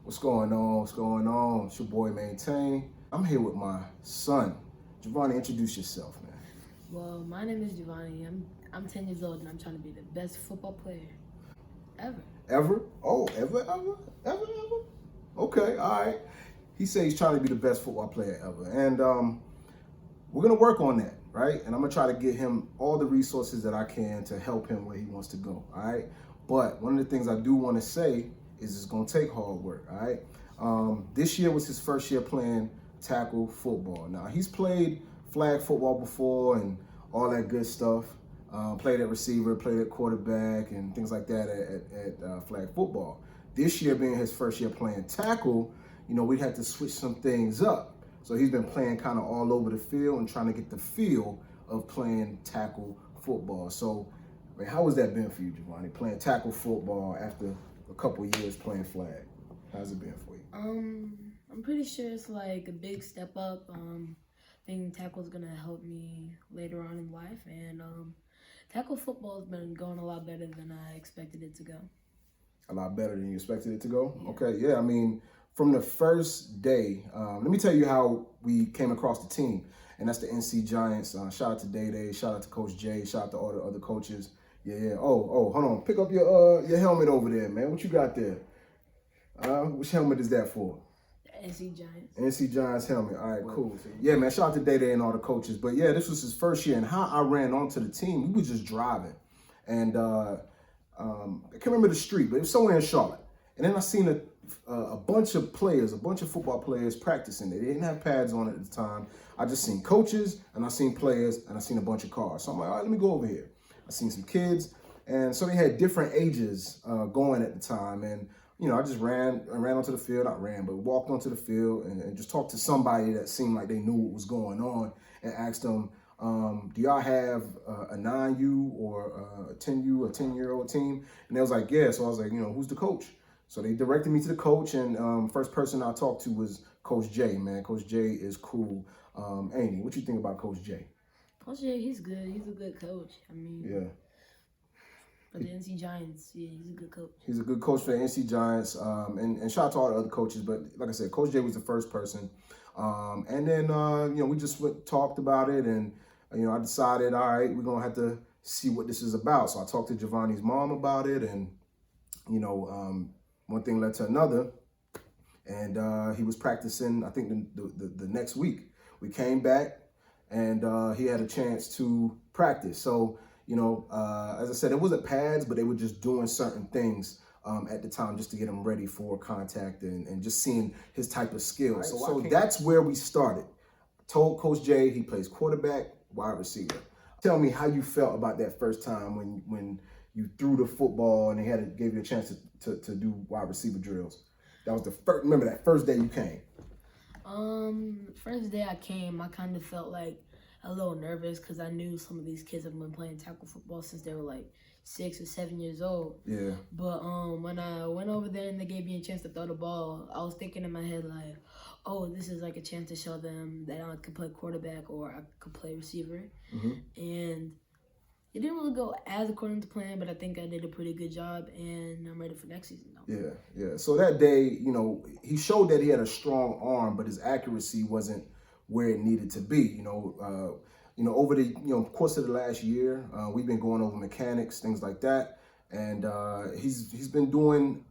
What's going on? What's going on? It's your boy Maynetayn. I'm here with my son. Jovani, introduce yourself, man. Well, my name is Jovani. I'm 10 years old and I'm trying to be the best football player ever. Ever? Oh, ever? Okay, all right. He says he's trying to be the best football player ever. And we're going to work on that, right? And I'm going to try to get him all the resources that I can to help him where he wants to go, all right? But one of the things I do want to say is it's going to take hard work, all right? This year was his first year playing tackle football. Now, he's played flag football before and all that good stuff. Played at receiver, played at quarterback, and things like that at flag football. This year being his first year playing tackle, we had to switch some things up. So he's been playing kind of all over the field and trying to get the feel of playing tackle football. So, how has that been for you, Jovani, playing tackle football after a couple years playing flag? How's it been for you? I'm pretty sure it's like a big step up. I think tackle's gonna help me later on in life, and tackle football has been going a lot better than I expected it to go. A lot better than you expected it to go? Yeah. Okay, yeah, I mean, from the first day, let me tell you how we came across the team, and that's the NC Giants. Shout out to Day, shout out to Coach Jay, shout out to all the other coaches. Yeah. Oh, hold on. Pick up your helmet over there, man. What you got there? Which helmet is that for? The NC Giants. NC Giants helmet. All right, cool. Yeah, man. Shout out to Day and all the coaches. But yeah, this was his first year, and how I ran onto the team, we was just driving, and I can't remember the street, but it was somewhere in Charlotte. And then I seen a bunch of players, a bunch of football players practicing. They didn't have pads on at the time. I just seen coaches, and I seen players, and I seen a bunch of cars. So I'm like, all right, let me go over here. I seen some kids, and so they had different ages going at the time. And I just ran onto the field. Not ran, but walked onto the field and just talked to somebody that seemed like they knew what was going on, and asked them, do y'all have a 9U or a 10U, a 10-year-old team? And they was like, yeah. So I was like, who's the coach? So they directed me to the coach, and first person I talked to was Coach Jay, man. Coach Jay is cool. Amy, what you think about Coach Jay? Coach Jay, he's good. He's a good coach. I mean, Yeah. For the NC Giants, yeah, he's a good coach. He's a good coach for the NC Giants, and shout out to all the other coaches. But like I said, Coach Jay was the first person. And then, we just talked about it, and, I decided, all right, we're going to have to see what this is about. So I talked to Jovani's mom about it, and, one thing led to another, and he was practicing, I think, the next week. We came back, and he had a chance to practice. So, as I said, it wasn't pads, but they were just doing certain things at the time just to get him ready for contact and just seeing his type of skills. Right, so that's where we started. Told Coach Jay he plays quarterback, wide receiver. Tell me how you felt about that first time when you threw the football and they gave you a chance to do wide receiver drills. That was the first. Remember that first day you came? First day I came, I kind of felt like a little nervous because I knew some of these kids have been playing tackle football since they were like 6 or 7 years old. Yeah. But when I went over there and they gave me a chance to throw the ball, I was thinking in my head like, oh, this is like a chance to show them that I could play quarterback or I could play receiver. Mm-hmm. And it didn't really go as according to plan, but I think I did a pretty good job, and I'm ready for next season though. Yeah. So that day, he showed that he had a strong arm, but his accuracy wasn't where it needed to be. Over the course of the last year, we've been going over mechanics, things like that, and he's been doing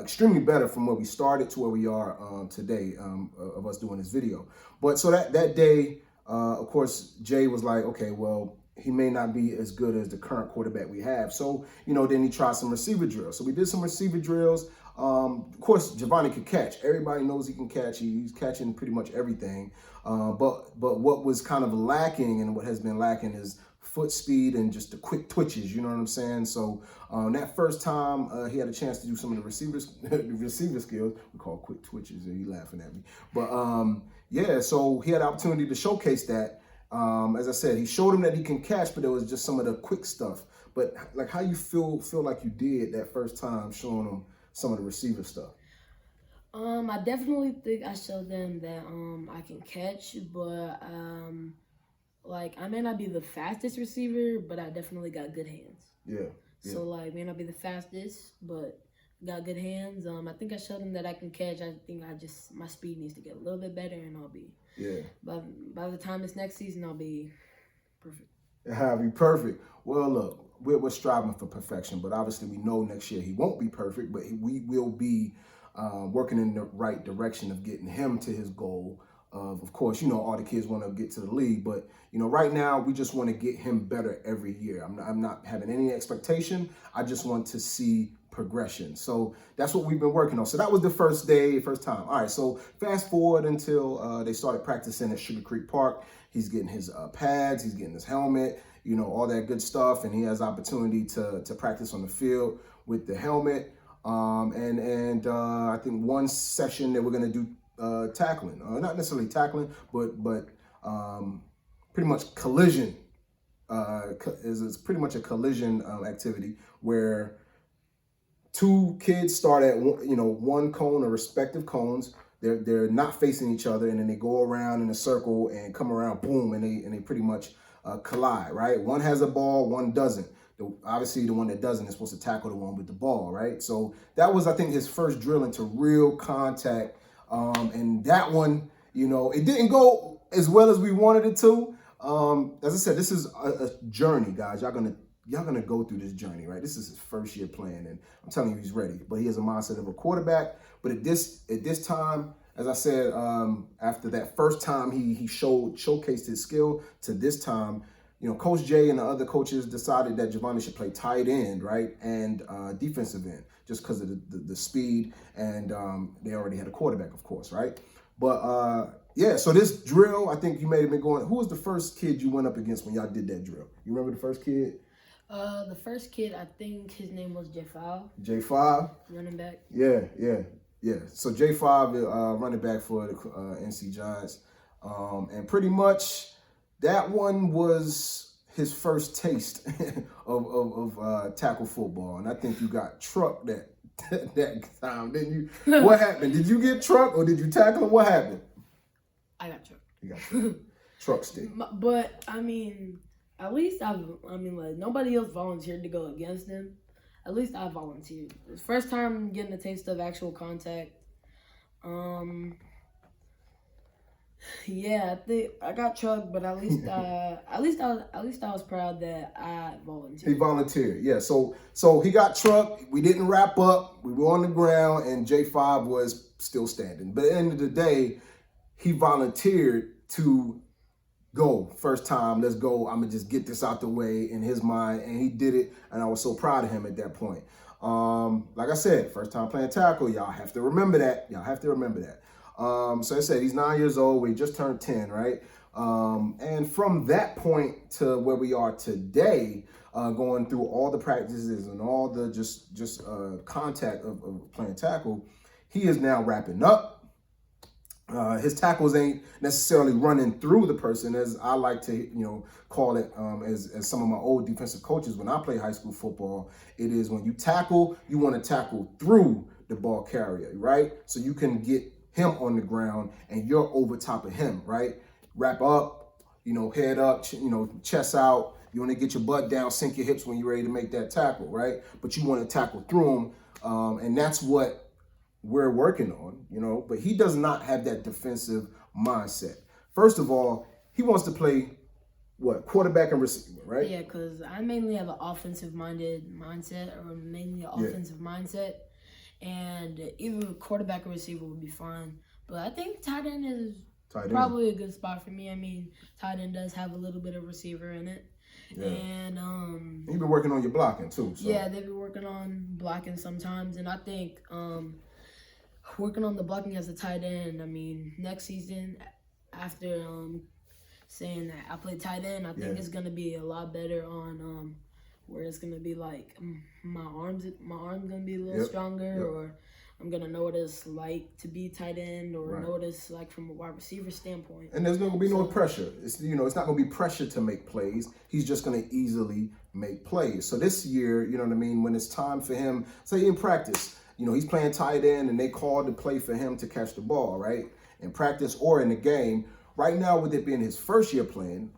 extremely better from where we started to where we are today of us doing this video. But so that day, of course, Jay was like, okay, well, he may not be as good as the current quarterback we have. So, then he tried some receiver drills. So we did some receiver drills. Of course, Jovani could catch. Everybody knows he can catch. He's catching pretty much everything. But what was kind of lacking and what has been lacking is foot speed and just the quick twitches. You know what I'm saying? So that first time he had a chance to do some of the receiver skills. We call quick twitches. He laughing at me. But so he had the opportunity to showcase that. As I said, he showed him that he can catch, but there was just some of the quick stuff. But like, how you feel like you did that first time showing him some of the receiver stuff? I definitely think I showed them that I can catch, but like I may not be the fastest receiver, but I definitely got good hands. Yeah. So like may not be the fastest, but got good hands. I think I showed him that I can catch. I think my speed needs to get a little bit better, and I'll be. Yeah. By the time it's next season, I'll be perfect. It'll be perfect. Well, look, we're striving for perfection, but obviously we know next year he won't be perfect, but we will be working in the right direction of getting him to his goal. Of course, all the kids want to get to the league, but right now we just want to get him better every year. I'm not having any expectation. I just want to see progression. So that's what we've been working on. So that was the first time. All right, so fast forward until they started practicing at Sugar Creek Park. He's getting his pads, he's getting his helmet, all that good stuff, and he has opportunity to practice on the field with the helmet. And I think one session that we're going to do tackling, not necessarily tackling, but pretty much collision. Is pretty much a collision activity where two kids start at one cone or respective cones. They're not facing each other, and then they go around in a circle and come around, boom, and they pretty much collide. Right? One has a ball, one doesn't. Obviously, the one that doesn't is supposed to tackle the one with the ball. Right? So that was, I think, his first drill into real contact. And that one, it didn't go as well as we wanted it to. As I said, this is a journey, guys. Y'all gonna go through this journey, right? This is his first year playing, and I'm telling you, he's ready. But he has a mindset of a quarterback. But at this time, as I said, after that first time he showcased his skill, to this time, Coach Jay and the other coaches decided that Jovani should play tight end, right, and defensive end, just because of the speed, and they already had a quarterback, of course, right? But yeah, so this drill, I think you may have been going. Who was the first kid you went up against when y'all did that drill? You remember the first kid? The first kid, I think his name was J5. J5? Running back. Yeah. So J5, running back for the NC Giants, and pretty much that one was his first taste of tackle football, and I think you got trucked that time, didn't you? What happened? Did you get trucked or did you tackle him? What happened? I got trucked. You got trucked. Truck stick. But at least nobody else volunteered to go against him. At least I volunteered. It's first time getting a taste of actual contact. Yeah, I think I got trucked, but at least I was proud that I volunteered. He volunteered, yeah. So he got trucked. We didn't wrap up. We were on the ground, and J5 was still standing. But at the end of the day, he volunteered to go. First time, let's go. I'm gonna just get this out the way in his mind, and he did it. And I was so proud of him at that point. Like I said, first time playing tackle. Y'all have to remember that. So I said he's 9 years old. We just turned 10, right? And from that point to where we are today, going through all the practices and all the just contact of playing tackle, he is now wrapping up. His tackles ain't necessarily running through the person, as I like to, call it, as some of my old defensive coaches when I play high school football. It is when you tackle, you want to tackle through the ball carrier, right? So you can get him on the ground and you're over top of him, right? Wrap up, head up, chest out. You want to get your butt down, sink your hips when you're ready to make that tackle, right? But you want to tackle through him, and that's what we're working on, but he does not have that defensive mindset. First of all, he wants to play quarterback and receiver, right? Yeah, because I mainly have an offensive-minded mindset, or mainly an offensive mindset, and either quarterback or receiver would be fine. But I think tight end is probably a good spot for me. Tight end does have a little bit of receiver in it. Yeah. And you've been working on your blocking too. So. Yeah, they've been working on blocking sometimes, and I think working on the blocking as a tight end. Next season, after saying that I play tight end, I think it's gonna be a lot better on where it's gonna be like my arm's gonna be a little stronger, or I'm gonna know what it's like to be tight end, or know what it's like from a wide receiver standpoint. And there's gonna be no pressure. It's it's not gonna be pressure to make plays. He's just gonna easily make plays. So this year, when it's time for him, say in practice, he's playing tight end and they called to play for him to catch the ball, right? In practice or in the game. Right now, with it being his first year playing,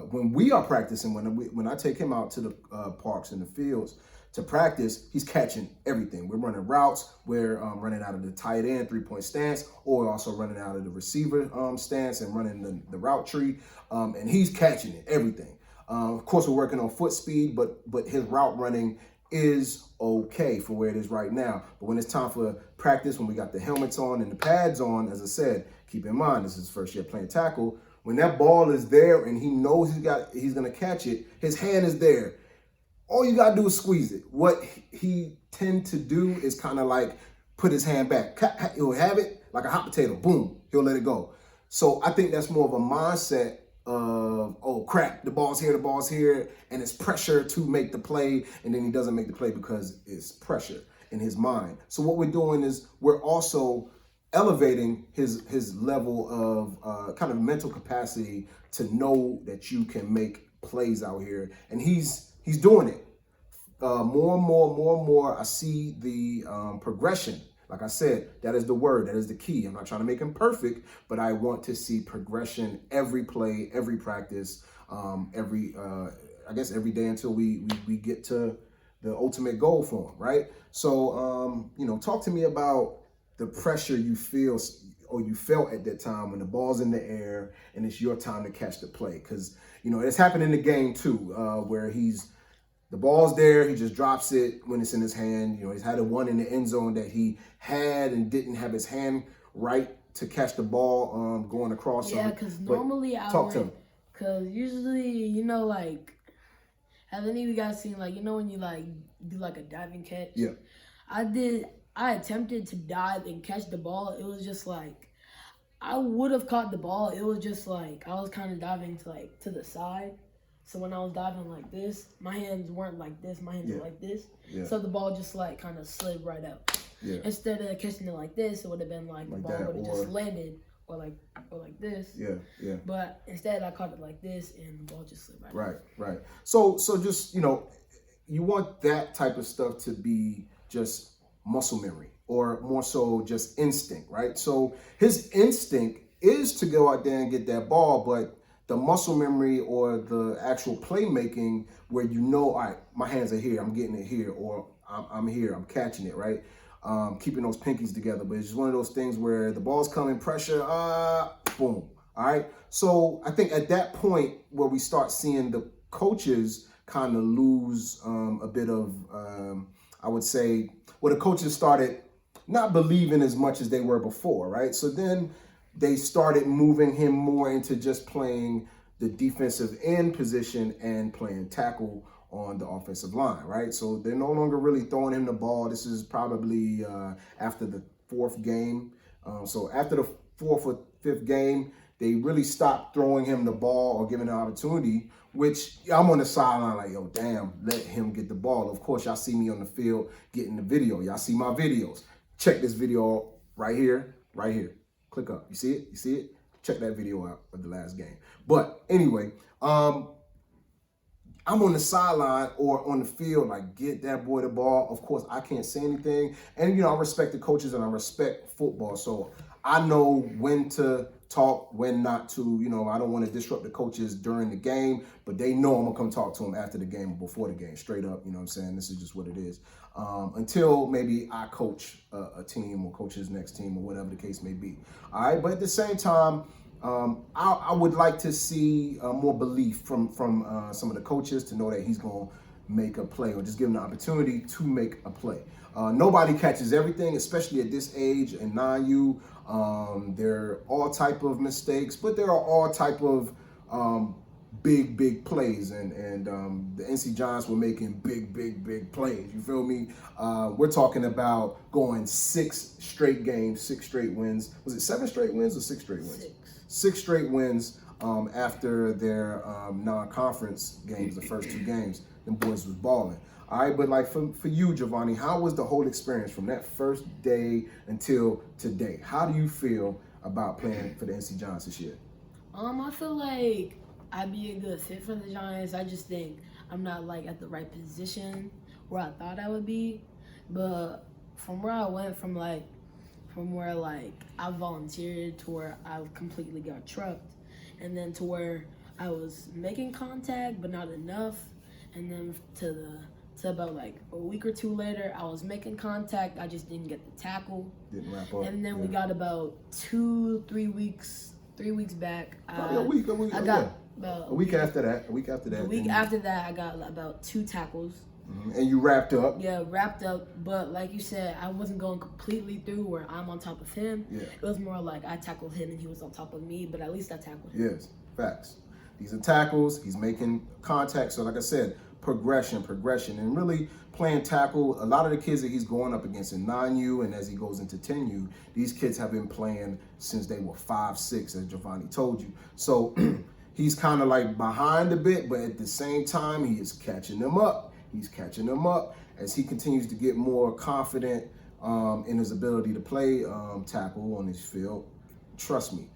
when we are practicing, when I take him out to the parks and the fields to practice, he's catching everything. We're running routes, we're running out of the tight end 3-point stance, or we're also running out of the receiver stance and running the route tree, and he's catching it, everything. Of course, we're working on foot speed, but his route running is okay for where it is right now. But when it's time for practice, when we got the helmets on and the pads on, as I said, keep in mind, this is his first year playing tackle. When that ball is there and he knows he's gonna catch it, his hand is there. All you gotta do is squeeze it. What he tend to do is kind of like put his hand back. He'll have it like a hot potato. Boom, he'll let it go. So I think that's more of a mindset of, oh crap, the ball's here, and it's pressure to make the play, and then he doesn't make the play because it's pressure in his mind. So what we're doing is we're also elevating his level of kind of mental capacity to know that you can make plays out here, and he's doing it. More and more, I see the progression. Like I said, that is the word, that is the key. I'm not trying to make him perfect, but I want to see progression every play, every practice, I guess every day until we get to the ultimate goal for him, right? So, talk to me about the pressure you feel or you felt at that time when the ball's in the air and it's your time to catch the play. Because, it's happened in the game too, where the ball's there, he just drops it when it's in his hand. He's had a one in the end zone that he had and didn't have his hand right to catch the ball going across. Yeah, because normally because usually, have any of you guys seen, when you, do, a diving catch? Yeah. I attempted to dive and catch the ball. It was just, I would have caught the ball. It was just, I was kind of diving to the side. So when I was diving like this, my hands weren't like this. My hands were like this. Yeah. So the ball just kind of slid right out. Yeah. Instead of catching it like this, it would have been the ball would have just landed or like this. Yeah, yeah. But instead, I caught it like this, and the ball just slid right out. Right. So just you want that type of stuff to be just muscle memory, or more so just instinct, right? So his instinct is to go out there and get that ball, but the muscle memory or the actual playmaking where all right, my hands are here, I'm getting it here, or I'm here, I'm catching it, right? Keeping those pinkies together. But it's just one of those things where the ball's coming, pressure, boom, all right? So I think at that point where we start seeing the coaches kind of lose a bit of, I would say, where the coaches started not believing as much as they were before, right? So then they started moving him more into just playing the defensive end position and playing tackle on the offensive line, right? So they're no longer really throwing him the ball. This is probably after the fourth game. So after the fourth or fifth game, they really stopped throwing him the ball or giving an opportunity, which I'm on the sideline like, yo, damn, let him get the ball. Of course, y'all see me on the field getting the video. Y'all see my videos. Check this video right here. Click up. You see it? You see it? Check that video out of the last game. But anyway, I'm on the sideline or on the field, get that boy the ball. Of course, I can't say anything. And, I respect the coaches and I respect football. So I know when to talk, when not to. I don't want to disrupt the coaches during the game, but they know I'm going to come talk to them after the game or before the game, straight up. You know what I'm saying? This is just what it is. Until maybe I coach a team or coach his next team or whatever the case may be. All right. But at the same time, I would like to see more belief from some of the coaches to know that he's going to make a play or just give him the opportunity to make a play. Nobody catches everything, especially at this age in 9U. There are all type of mistakes, but there are all type of big plays, and the NC Giants were making big plays. You feel me? We're talking about going 6 straight games, 6 straight wins. Was it 7 straight wins or 6 straight wins? 6 straight wins after their non-conference games, the first 2 games. Them boys was balling. All right, but for you, Jovani, how was the whole experience from that first day until today? How do you feel about playing for the NC Giants this year? I feel like I'd be a good fit for the Giants. I just think I'm not at the right position where I thought I would be. But from where I went from where I volunteered to where I completely got trucked, and then to where I was making contact but not enough, and then to to about like a week or two later, I was making contact. I just didn't get the tackle. Didn't wrap up. And then we got about 3 weeks back. Probably a week. I got about a week after that. A week after that. A week after that, I got about 2 tackles. And you wrapped up. Yeah, wrapped up. But like you said, I wasn't going completely through where I'm on top of him. Yeah. It was more like I tackled him and he was on top of me, but at least I tackled him. Yes, facts. These are tackles. He's making contact. So like I said, progression. And really playing tackle, a lot of the kids that he's going up against in 9U and as he goes into 10U, these kids have been playing since they were 5, 6, as Jovani told you. So he's kind of like behind a bit, but at the same time, he is catching them up. He's catching them up as he continues to get more confident in his ability to play tackle on his field. Trust me,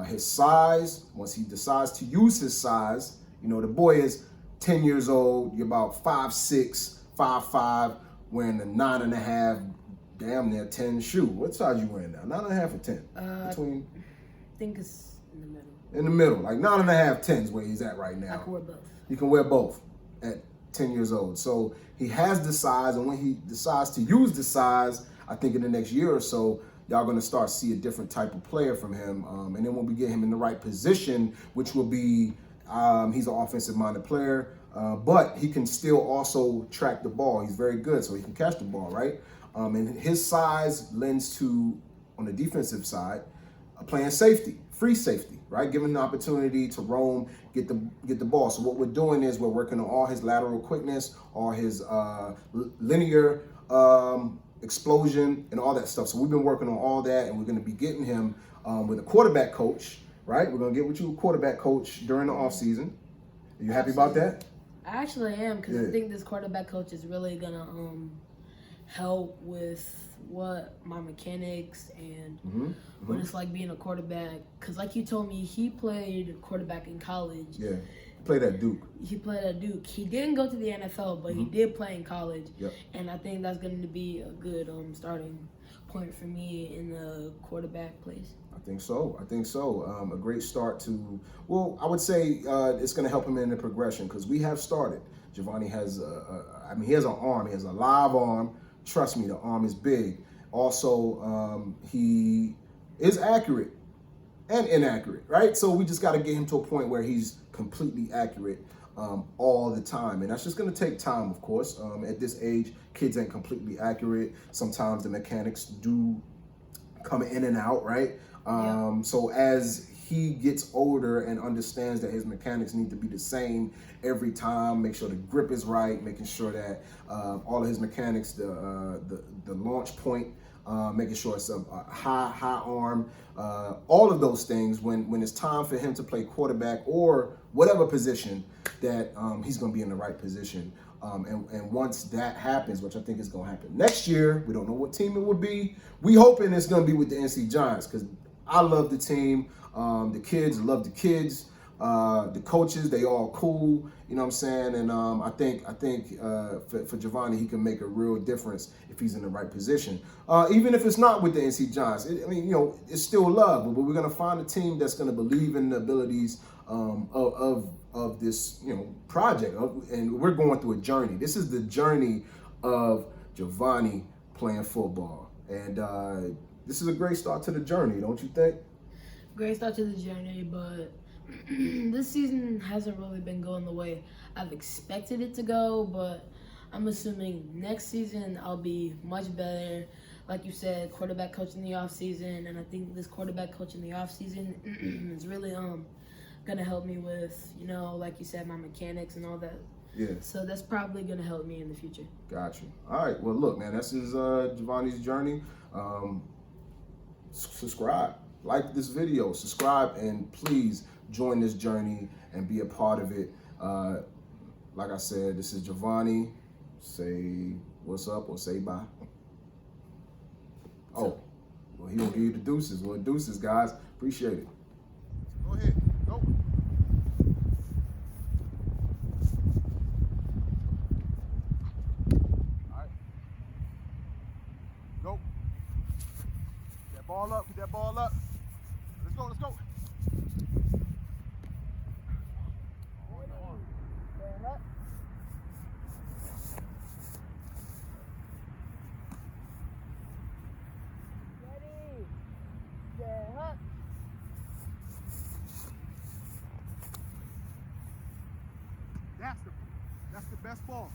his size, once he decides to use his size, you know, the boy is 10 years old, you're about 5'6", 5'5", wearing a 9.5, damn near 10 shoe. What size you wearing now? 9.5 or 10? Between? I think it's in the middle. In the middle, like 9.5, 10 is where he's at right now. I can wear both. You can wear both at 10 years old. So he has the size, and when he decides to use the size, I think in the next year or so, y'all gonna start to see a different type of player from him. And then when we get him in the right position, which will be, he's an offensive-minded player, but he can still also track the ball. He's very good, so he can catch the ball, right? And his size lends to, on the defensive side, playing safety, free safety, right? Giving him the opportunity to roam, get the ball. So what we're doing is we're working on all his lateral quickness, all his linear explosion, and all that stuff. So we've been working on all that, and we're going to be getting him with a quarterback coach, right? We're going to get with you a quarterback coach during the offseason. Are you happy about that? I actually am, because I think this quarterback coach is really going to help with what my mechanics and what it's like being a quarterback. Because like you told me, he played quarterback in college. Yeah, he played at Duke. He played at Duke. He didn't go to the NFL, but he did play in college. Yep. And I think that's going to be a good starting point for me in the quarterback place. I think so. A great start to, well, I would say it's going to help him in the progression because we have started. Jovani has, he has an arm. He has a live arm. Trust me, the arm is big. Also, he is accurate and inaccurate, right? So we just got to get him to a point where he's completely accurate all the time. And that's just going to take time, of course. At this age, kids ain't completely accurate. Sometimes the mechanics do come in and out, right? So as he gets older and understands that his mechanics need to be the same every time, make sure the grip is right, making sure that all of his mechanics, the launch point, making sure it's a high arm, all of those things, when it's time for him to play quarterback or whatever position, that he's going to be in the right position. And once that happens, which I think is going to happen next year, we don't know what team it will be. We hoping it's going to be with the NC Giants because I love the team. The kids love the kids. The coaches, they all cool. You know what I'm saying? And I think for Jovani, he can make a real difference if he's in the right position. Even if it's not with the NC Giants, it's still love. But we're gonna find a team that's gonna believe in the abilities of this project. And we're going through a journey. This is the journey of Jovani playing football, and this is a great start to the journey, don't you think? Great start to the journey, but this season hasn't really been going the way I've expected it to go, but I'm assuming next season I'll be much better. Like you said, quarterback coach in the offseason, and I think this quarterback coach in the offseason is really gonna help me with, like you said, my mechanics and all that. Yeah. So that's probably gonna help me in the future. Got you. All right. Well, look, man, this is Jovani's journey. Subscribe, like this video, subscribe, and please join this journey and be a part of it. Like I said, this is Jovani. Say what's up or say bye. Oh, well, he gonna give you the deuces. Well, deuces, guys. Appreciate it. Go ahead. Go. All right. Go. Get that ball up. Get that ball up. Let's go. Let's go. Yeah. That's the best ball.